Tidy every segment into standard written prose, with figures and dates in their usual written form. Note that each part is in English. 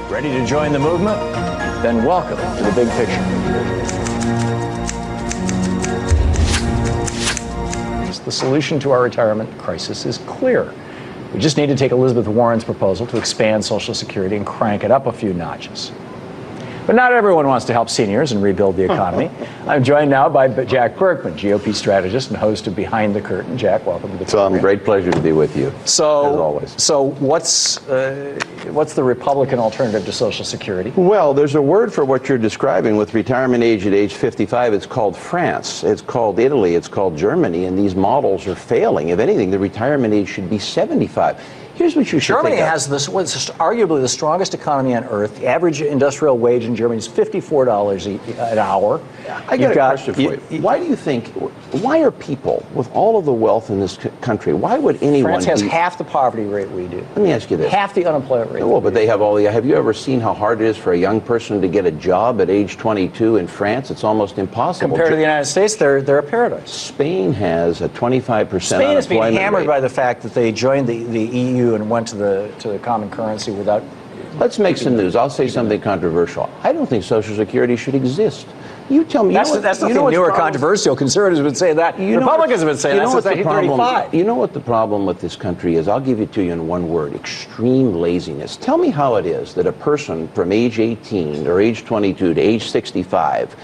Ready to join the movement? Then welcome to the big picture. The solution to our retirement crisis is clear. We just need to take Elizabeth Warren's proposal to expand Social Security and crank it up a few notches. But not everyone wants to help seniors and rebuild the economy. I'm joined now by Jack Burkman, GOP strategist and host of Behind the Curtain. Jack, welcome to the program. It's a great pleasure to be with you, as always. So what's the Republican alternative to Social Security? Well, there's a word for what you're describing with retirement age at age 55. It's called France. It's called Italy. It's called Germany. And these models are failing. If anything, the retirement age should be 75. Here's what you should Germany has what's arguably the strongest economy on earth. The average industrial wage in Germany is $54 an hour. I got a question for you. Why do you think, why are people with all of the wealth in this country, why would anyone France has half the poverty rate we do. Let me ask you this. Half the unemployment rate. Well, but they have all the, have you ever seen how hard it is for a young person to get a job at age 22 in France? It's almost impossible. Compared to the United States, they're a paradise. Spain has a 25% unemployment Spain is being hammered rate. by the fact that they joined the EU and went to the common currency without. Let's make some news. I'll say something controversial. I don't think Social Security should exist. You tell me. That's nothing new or controversial. Conservatives would say that. Republicans have been saying that since 1935. You know what the problem with this country is? I'll give it to you in one word: extreme laziness. Tell me how it is that a person from age 18 or age 22 to age 65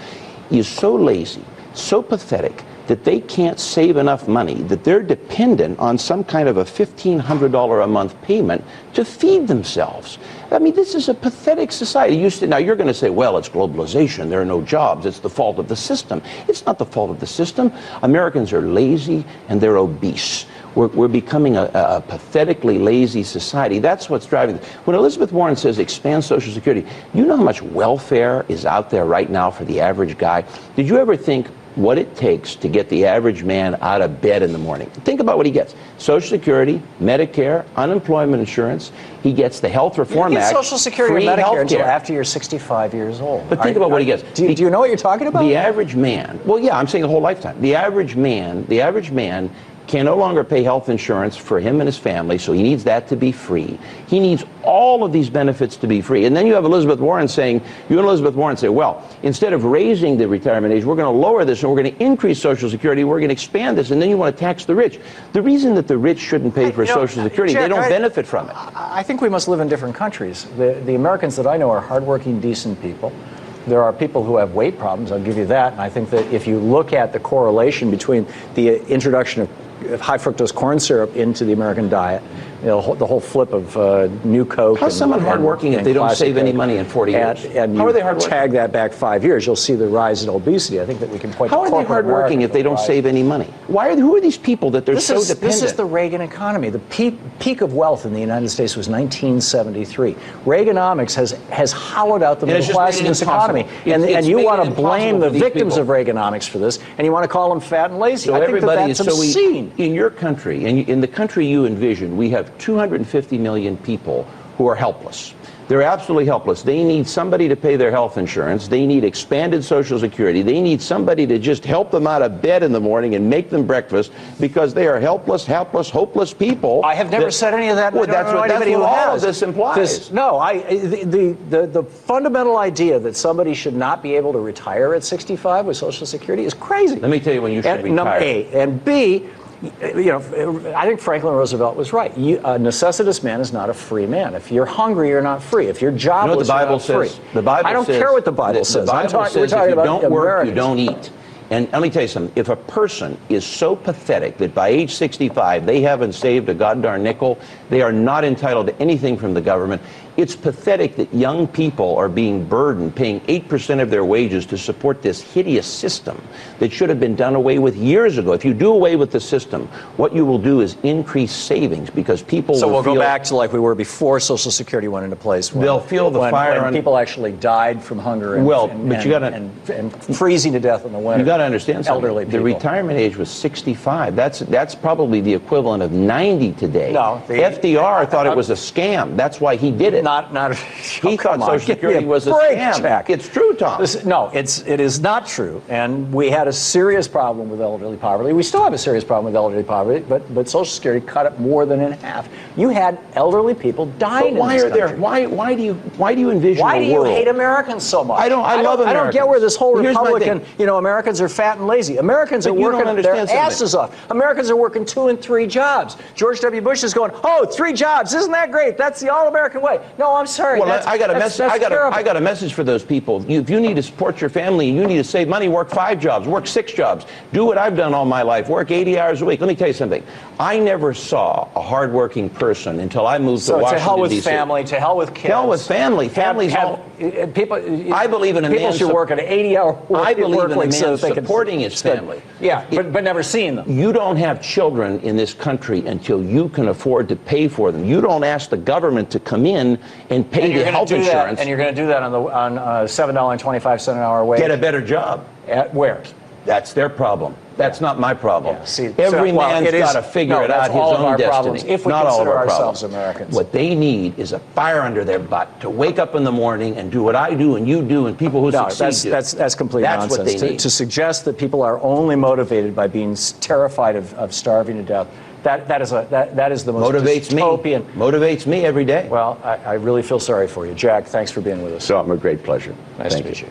is so lazy, so pathetic, that they can't save enough money, that they're dependent on some kind of a $1,500 a month payment to feed themselves. I mean, this is a pathetic society. Now, you're going to say, well, it's globalization. There are no jobs. It's the fault of the system. It's not the fault of the system. Americans are lazy and they're obese. We're becoming a pathetically lazy society. That's what's driving it. When Elizabeth Warren says expand Social Security, you know how much welfare is out there right now for the average guy? Did you ever think what it takes to get the average man out of bed in the morning? Think about what he gets. Social Security, Medicare, unemployment insurance. He gets the Health Reform Act. Social Security and Medicare until after you're 65 years old. But think about what he gets. Do you know what you're talking about? The average man, well, yeah, I'm saying the whole lifetime. The average man can no longer pay health insurance for him and his family, so he needs that to be free. He needs all of these benefits to be free. And then you have Elizabeth Warren saying, well, instead of raising the retirement age, we're going to lower this and we're going to increase Social Security, we're going to expand this, and then you want to tax the rich. The reason that the rich shouldn't pay for Social Security, Jack, they don't benefit from it. I think we must live in different countries. The Americans that I know are hardworking, decent people. There are people who have weight problems, I'll give you that. And I think that if you look at the correlation between the introduction of high fructose corn syrup into the American diet, the whole flip of New Coke. How's someone hardworking if they don't save any money in 40 years? And how are they hardworking? Tag that back 5 years, you'll see the rise in obesity. I think that we can point to corporate America. How are they hardworking if they don't save any money? Who are these people that they're so dependent? This is the Reagan economy. The peak of wealth in the United States was 1973. Reaganomics has hollowed out the middle class in this economy. And you want to blame the victims of Reaganomics for this, and you want to call them fat and lazy. So I think that's obscene. In your country, and in the country you envision, we have 250 million people who are helpless. They're absolutely helpless. They need somebody to pay their health insurance. They need expanded Social Security. They need somebody to just help them out of bed in the morning and make them breakfast because they are helpless, hopeless people. I have never said any of that. Well, that's what all of this implies. The fundamental idea that somebody should not be able to retire at 65 with Social Security is crazy. Let me tell you when you should retire. A. And B, I think Franklin Roosevelt was right. A necessitous man is not a free man. If you're hungry, you're not free. If you're jobless, you're not free. The Bible I don't care what the Bible says. We're talking about if you don't work, Americans. you don't eat. And let me tell you something. If a person is so pathetic that by age 65 they haven't saved a goddarn nickel, they are not entitled to anything from the government. It's pathetic that young people are being burdened, paying 8% of their wages to support this hideous system that should have been done away with years ago. If you do away with the system, what you will do is increase savings because people will go back to like we were before Social Security went into place. They'll feel the fire when people actually died from hunger and freezing to death in the winter. You got to understand something. Elderly people. The retirement age was 65. That's probably the equivalent of 90 today. No, the FDR thought it was a scam. That's why he did it. He thought Social Security was a scam. Jack. It's true, Tom. No, it is not true. And we had a serious problem with elderly poverty. We still have a serious problem with elderly poverty, but Social Security cut it more than in half. You had elderly people dying in this country. Why do you envision Why do a world? you hate Americans so much? I love Americans. I don't get where this whole Here's my Republican, thing. Americans are fat and lazy. Americans are working their asses off. Americans are working 2 and 3 jobs. George W. Bush is going, oh, 3 jobs, isn't that great? That's the all-American way. No, I'm sorry. Well, I got a message for those people. If you need to support your family and you need to save money, work 5 jobs, work 6 jobs. Do what I've done all my life. Work 80 hours a week. Let me tell you something. I never saw a hardworking person until I moved to Washington, D.C. To hell with family, to hell with kids. To hell with family. People. I believe in a people man. should work an 80-hour work. I believe in a man so supporting his family. Yeah, but never seeing them. You don't have children in this country until you can afford to pay for them. You don't ask the government to come in and pay the health insurance. And you're going to do that on $7.25 an hour wage. Get a better job. At where? That's their problem. That's not my problem. Yeah, see, Every man's got to figure it out his own destiny. Problems, if we not all of consider our ourselves problems. Americans. What they need is a fire under their butt to wake up in the morning and do what I do and you do and people who succeed do. That's complete nonsense. What they need. To suggest that people are only motivated by being terrified of starving to death. That is the most dystopian. Motivates me every day. Well, I really feel sorry for you. Jack, thanks for being with us. So, a great pleasure. Nice to meet you.